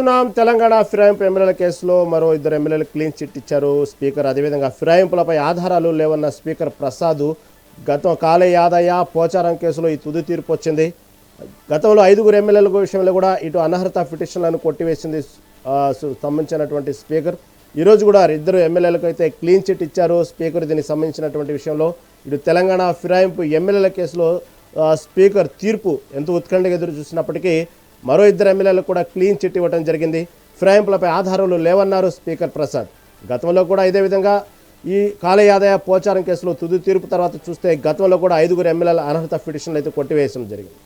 చూస్తున్నాం తెలంగాణ ఫిరాయింపు ఎమ్మెల్యేల కేసులో మరో ఇద్దరు ఎమ్మెల్యేలు క్లీన్ చిట్ ఇచ్చారు స్పీకర్. అదేవిధంగా ఫిరాయింపులపై ఆధారాలు లేవన్న స్పీకర్ ప్రసాద్ గతం కాళే యాదయ్య పోచారం కేసులో ఈ తుది తీర్పు వచ్చింది. గతంలో 5 ఎమ్మెల్యేల విషయంలో కూడా ఇటు అనర్హత పిటిషన్లను కొట్టివేసింది సంబంధించినటువంటి స్పీకర్. ఈరోజు కూడా 2 ఎమ్మెల్యేలకు అయితే క్లీన్ చిట్ ఇచ్చారు స్పీకర్. దీనికి సంబంధించినటువంటి విషయంలో ఇటు తెలంగాణ ఫిరాయింపు ఎమ్మెల్యేల కేసులో స్పీకర్ తీర్పు ఎంత ఉత్కంఠగా ఎదురు చూసినప్పటికీ మరో 2 ఎమ్మెల్యేలకు కూడా క్లీన్ చిట్ ఇవ్వడం జరిగింది. ఫిరాయింపులపై ఆధారాలు లేవన్నారు స్పీకర్ ప్రసాద్. గతంలో కూడా ఇదే విధంగా ఈ కాళే యాదయ్య పోచారం కేసులో తుది తీర్పు తర్వాత చూస్తే గతంలో కూడా 5 ఎమ్మెల్యేల అనర్హత పిటిషన్లు అయితే కొట్టివేయడం జరిగింది.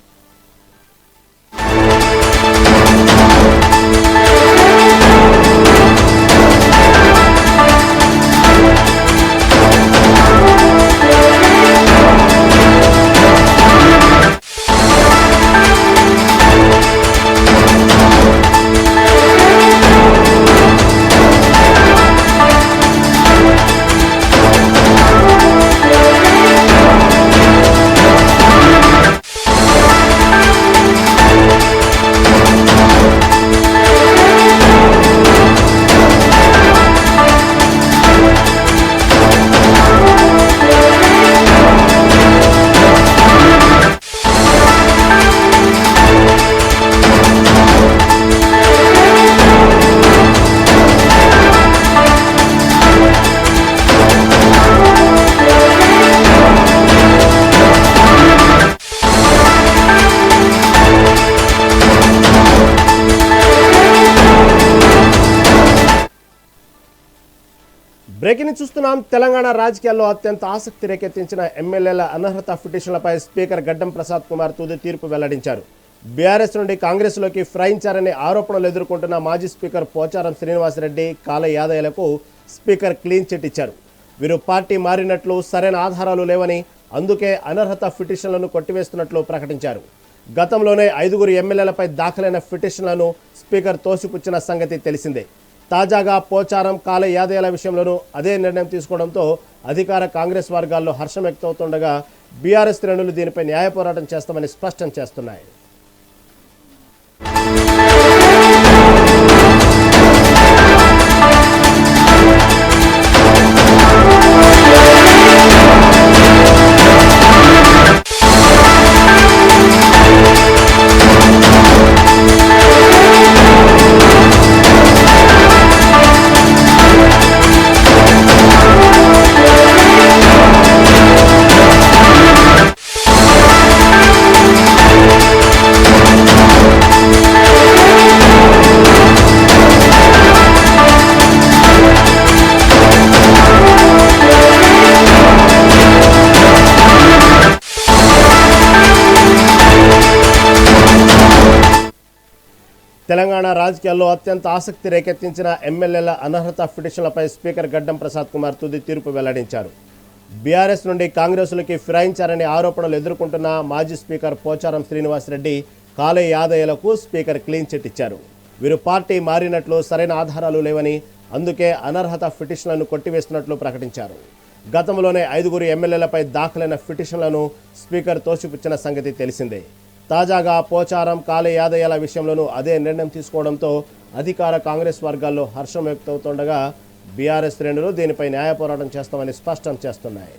బ్రేకింగ్ చూస్తున్నాం. తెలంగాణ రాజకీయాల్లో అత్యంత ఆసక్తి రేకెత్తించిన ఎమ్మెల్యేల అనర్హత పిటిషన్లపై స్పీకర్ గడ్డం ప్రసాద్ కుమార్ తుది తీర్పు వెల్లడించారు. బీఆర్ఎస్ నుండి కాంగ్రెస్లోకి ఫిరాయించారనే ఆరోపణలు ఎదుర్కొంటున్న మాజీ speaker Pocharam Srinivasa Reddy, కాళే యాదయ్యలకు speaker clean chit ఇచ్చారు. వీరు పార్టీ మారినట్లు సరైన ఆధారాలు లేవని, అందుకే అనర్హత పిటిషన్లను కొట్టివేస్తున్నట్లు ప్రకటించారు. గతంలోనే 5 ఎమ్మెల్యేలపై దాఖలైన పిటిషన్లను స్పీకర్ తోసిపుచ్చిన సంగతి తెలిసిందే. తాజాగా పోచారం, కాళే యాదయ్యల విషయంలోనూ అదే నిర్ణయం తీసుకోవడంతో అధికార కాంగ్రెస్ వర్గాల్లో హర్షం వ్యక్తమవుతుండగా బీఆర్ఎస్ శ్రేణులు దీనిపై న్యాయ పోరాటం చేస్తామని స్పష్టం చేస్తున్నాయి. తెలంగాణ రాజకీయాల్లో అత్యంత ఆసక్తి రేకెత్తించిన ఎమ్మెల్యేల అనర్హత పిటిషన్లపై స్పీకర్ గడ్డం ప్రసాద్ కుమార్ తుది తీర్పు వెల్లడించారు. బీఆర్ఎస్ నుండి కాంగ్రెస్లోకి ఫిరాయించారనే ఆరోపణలు ఎదుర్కొంటున్న మాజీ speaker Pocharam Srinivasa Reddy, కాళే యాదయ్యలకు speaker clean chit ఇచ్చారు. వీరు పార్టీ మారినట్లు సరైన ఆధారాలు లేవని, అందుకే అనర్హత పిటిషన్లను కొట్టివేస్తున్నట్లు ప్రకటించారు. గతంలోనే 5 ఎమ్మెల్యేలపై దాఖలైన పిటిషన్లను స్పీకర్ తోసిపుచ్చిన సంగతి తెలిసిందే. తాజాగా పోచారం, కాళే యాదయ్యల విషయంలోనూ అదే నిర్ణయం తీసుకోవడంతో అధికార కాంగ్రెస్ వర్గాల్లో హర్షం వ్యక్తమవుతుండగా బీఆర్ఎస్ శ్రేణులు దీనిపై న్యాయ పోరాటం చేస్తామని స్పష్టం చేస్తున్నాయి.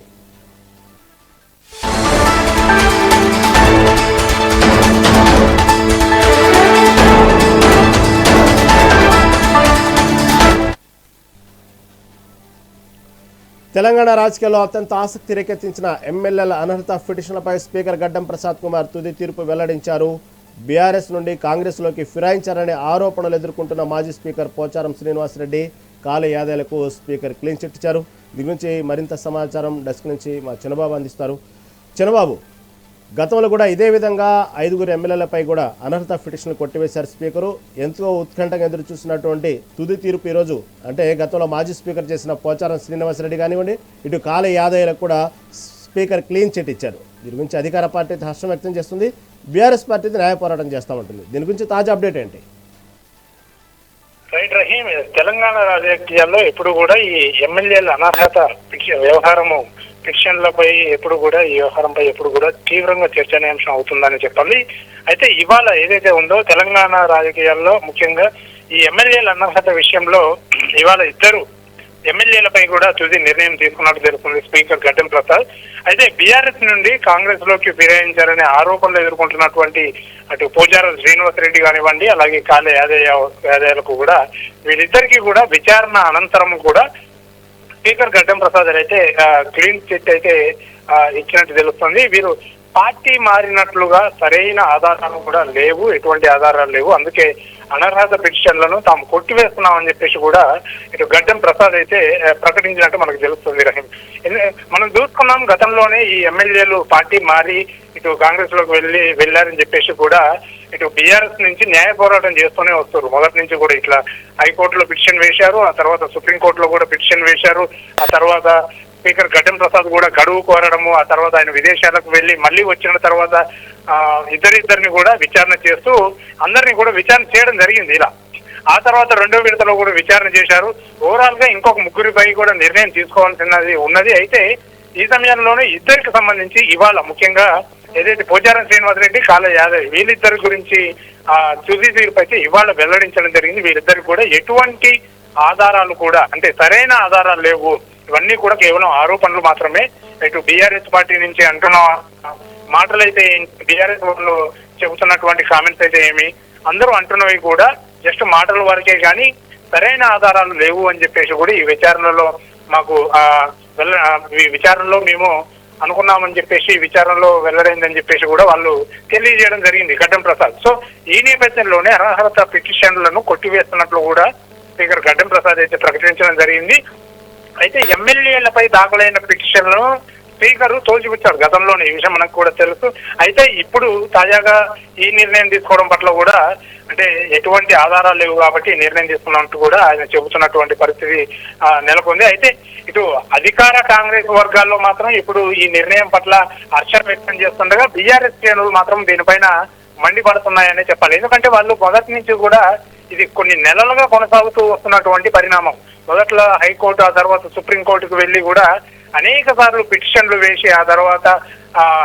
తెలంగాణ రాజకీయాల్లో అత్యంత ఆసక్తి రేకెత్తించిన ఎమ్మెల్యేల అనర్హత పిటిషన్లపై స్పీకర్ గడ్డం ప్రసాద్ కుమార్ తుది తీర్పు వెల్లడించారు. బీఆర్ఎస్ నుండి కాంగ్రెస్లోకి ఫిరాయించారనే ఆరోపణలు ఎదుర్కొంటున్న మాజీ speaker Pocharam Srinivasa Reddy, కాళే యాదయ్యలకు speaker clean chit ఇచ్చారు. దీని గురించి మరింత సమాచారం డెస్క్ నుంచి మా చిన్నబాబు అందిస్తారు. చిన్నబాబు, గతంలో కూడా ఇదే విధంగా 5 ఎమ్మెల్యేలపై కూడా అనర్హత పిటిషన్లు కొట్టివేశారు స్పీకరు. ఎంతో ఉత్కంఠంగా ఎదురు చూసినటువంటి తుది తీర్పు ఈరోజు, అంటే గతంలో మాజీ స్పీకర్ చేసిన పోచారం శ్రీనివాసరెడ్డి కానివ్వండి, ఇటు కాళే యాదయ్యలకు కూడా స్పీకర్ క్లీన్ చిట్ ఇచ్చారు. దీని గురించి అధికార పార్టీ హర్షం వ్యక్తం చేస్తుంది, బీఆర్ఎస్ పార్టీ న్యాయ పోరాటం చేస్తామంటుంది. దీని గురించి తాజా అప్డేట్ ఏంటి? రైట్ రహీం, తెలంగాణ రాజకీయాల్లో ఎప్పుడు కూడా ఈ ఎమ్మెల్యేల అనర్హత వ్యవహారము పిటిషన్లపై ఎప్పుడు కూడా ఈ వ్యవహారంపై ఎప్పుడు కూడా తీవ్రంగా చర్చనీయాంశం అవుతుందని చెప్పాలి. అయితే ఇవాళ ఏదైతే ఉందో తెలంగాణ రాజకీయాల్లో ముఖ్యంగా ఈ ఎమ్మెల్యేల అనర్హత విషయంలో ఇవాళ ఇద్దరు ఎమ్మెల్యేలపై కూడా తుది నిర్ణయం తీసుకున్నట్టు తెలుస్తుంది స్పీకర్ గడ్డం ప్రసాద్. అయితే బీఆర్ఎస్ నుండి కాంగ్రెస్ లోకి ఫిరాయించారనే ఆరోపణలు ఎదుర్కొంటున్నటువంటి అటు పోచారం శ్రీనివాసరెడ్డి కానివ్వండి, అలాగే కాళే యాదయ్యలకు కూడా వీళ్ళిద్దరికీ కూడా విచారణ అనంతరం కూడా స్పీకర్ గడ్డం ప్రసాద్ అయితే క్లీన్ చిట్ అయితే ఇచ్చినట్టు తెలుస్తుంది. వీరు పార్టీ మారినట్లుగా సరైన ఆధారాలు కూడా లేవు, ఎటువంటి ఆధారాలు లేవు, అందుకే అనర్హత పిటిషన్లను తాము కొట్టివేస్తున్నామని చెప్పేసి కూడా ఇటు గడ్డం ప్రసాద్ అయితే ప్రకటించినట్టు మనకు తెలుస్తుంది. రహీం, మనం చూసుకున్నాం గతంలోనే ఈ ఎమ్మెల్యేలు పార్టీ మారి ఇటు కాంగ్రెస్ లోకి వెళ్ళారని చెప్పేసి కూడా ఇటు బీఆర్ఎస్ నుంచి న్యాయ పోరాటం చేస్తూనే వస్తారు. మొదటి నుంచి కూడా ఇట్లా హైకోర్టులో పిటిషన్ వేశారు, ఆ తర్వాత సుప్రీంకోర్టులో కూడా పిటిషన్ వేశారు, ఆ తర్వాత స్పీకర్ గడ్డం ప్రసాద్ కూడా గడువు కోరడము, ఆ తర్వాత ఆయన విదేశాలకు వెళ్లి మళ్ళీ వచ్చిన తర్వాత ఇద్దరిని కూడా విచారణ చేస్తూ అందరినీ కూడా విచారణ చేయడం జరిగింది. ఇలా ఆ తర్వాత రెండో విడతలో కూడా విచారణ చేశారు. ఓవరాల్ గా ఇంకొక ముగ్గురిపై కూడా నిర్ణయం తీసుకోవాల్సినది ఉన్నది. అయితే ఈ సమయంలోనే ఇద్దరికి సంబంధించి ఇవాళ ముఖ్యంగా ఏదైతే పోచారం శ్రీనివాసరెడ్డి, కాళే యాదవ్ వీళ్ళిద్దరి గురించి తుది తీర్పు అయితే ఇవాళ వెల్లడించడం జరిగింది. వీళ్ళిద్దరికి కూడా ఎటువంటి ఆధారాలు కూడా అంటే సరైన ఆధారాలు లేవు, ఇవన్నీ కూడా కేవలం ఆరోపణలు మాత్రమే. ఇటు బీఆర్ఎస్ పార్టీ నుంచి అంటున్న మాటలైతే బీఆర్ఎస్ వాళ్ళు చెబుతున్నటువంటి కామెంట్స్ అయితే ఏమి అందరూ అంటున్నవి కూడా జస్ట్ మాటల వరకే కానీ సరైన ఆధారాలు లేవు అని చెప్పేసి కూడా ఈ విచారణలో మాకు ఈ విచారణలో మేము అనుకున్నామని చెప్పేసి విచారణలో వెల్లడైందని చెప్పేసి కూడా వాళ్ళు తెలియజేయడం జరిగింది గడ్డం ప్రసాద్. సో ఈ నేపథ్యంలోనే అనర్హత పిటిషన్లను కొట్టివేస్తున్నట్లు కూడా స్పీకర్ గడ్డం ప్రసాద్ అయితే ప్రకటించడం జరిగింది. అయితే ఎమ్మెల్యేలపై దాఖలైన పిటిషన్లను స్పీకర్ తోసిపుచ్చారు గతంలోనే, ఈ విషయం మనకు కూడా తెలుసు. అయితే ఇప్పుడు తాజాగా ఈ నిర్ణయం తీసుకోవడం పట్ల కూడా అంటే ఎటువంటి ఆధారాలు లేవు కాబట్టి నిర్ణయం తీసుకున్నట్టు కూడా ఆయన చెబుతున్నటువంటి పరిస్థితి నెలకొంది. అయితే ఇటు అధికార కాంగ్రెస్ వర్గాల్లో మాత్రం ఇప్పుడు ఈ నిర్ణయం పట్ల హర్షం వ్యక్తం చేస్తుండగా బీఆర్ఎస్ శ్రేణులు మాత్రం దీనిపైన మండిపడుతున్నాయనే చెప్పాలి. ఎందుకంటే వాళ్ళు మొదటి నుంచి కూడా ఇది కొన్ని నెలలుగా కొనసాగుతూ వస్తున్నటువంటి పరిణామం. మొదట్లో హైకోర్టు, ఆ తర్వాత సుప్రీంకోర్టుకు వెళ్లి కూడా అనేక సార్లు పిటిషన్లు వేసి ఆ తర్వాత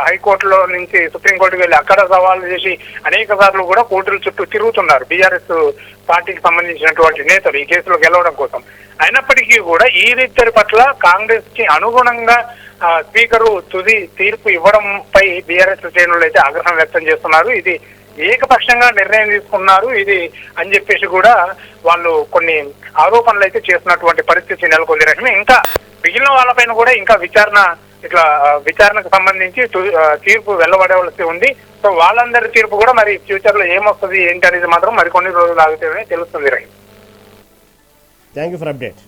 హైకోర్టులో నుంచి సుప్రీంకోర్టుకు వెళ్ళి అక్కడ సవాళ్లు చేసి అనేక సార్లు కూడా కోర్టుల చుట్టూ తిరుగుతున్నారు బీఆర్ఎస్ పార్టీకి సంబంధించినటువంటి నేతలు ఈ కేసులో గెలవడం కోసం. అయినప్పటికీ కూడా ఈ ఇద్దరి పట్ల కాంగ్రెస్ కి అనుగుణంగా స్పీకరు తుది తీర్పు ఇవ్వడంపై బీఆర్ఎస్ శ్రేణులు అయితే ఆగ్రహం వ్యక్తం చేస్తున్నారు. ఇది ఏకపక్షంగా నిర్ణయం తీసుకున్నారు ఇది అని చెప్పేసి కూడా వాళ్ళు కొన్ని ఆరోపణలు అయితే చేస్తున్నటువంటి పరిస్థితి నెలకొంది. రహీం, ఇంకా మిగిలిన వాళ్ళపైన కూడా ఇంకా విచారణకు సంబంధించి తీర్పు వెల్లబడవలసి ఉంది. సో వాళ్ళందరి తీర్పు కూడా మరి ఫ్యూచర్ లో ఏమొస్తుంది ఏంటి అనేది మాత్రం మరికొన్ని రోజులు ఆగితేనే తెలుస్తుంది. Rahim, thank you for update.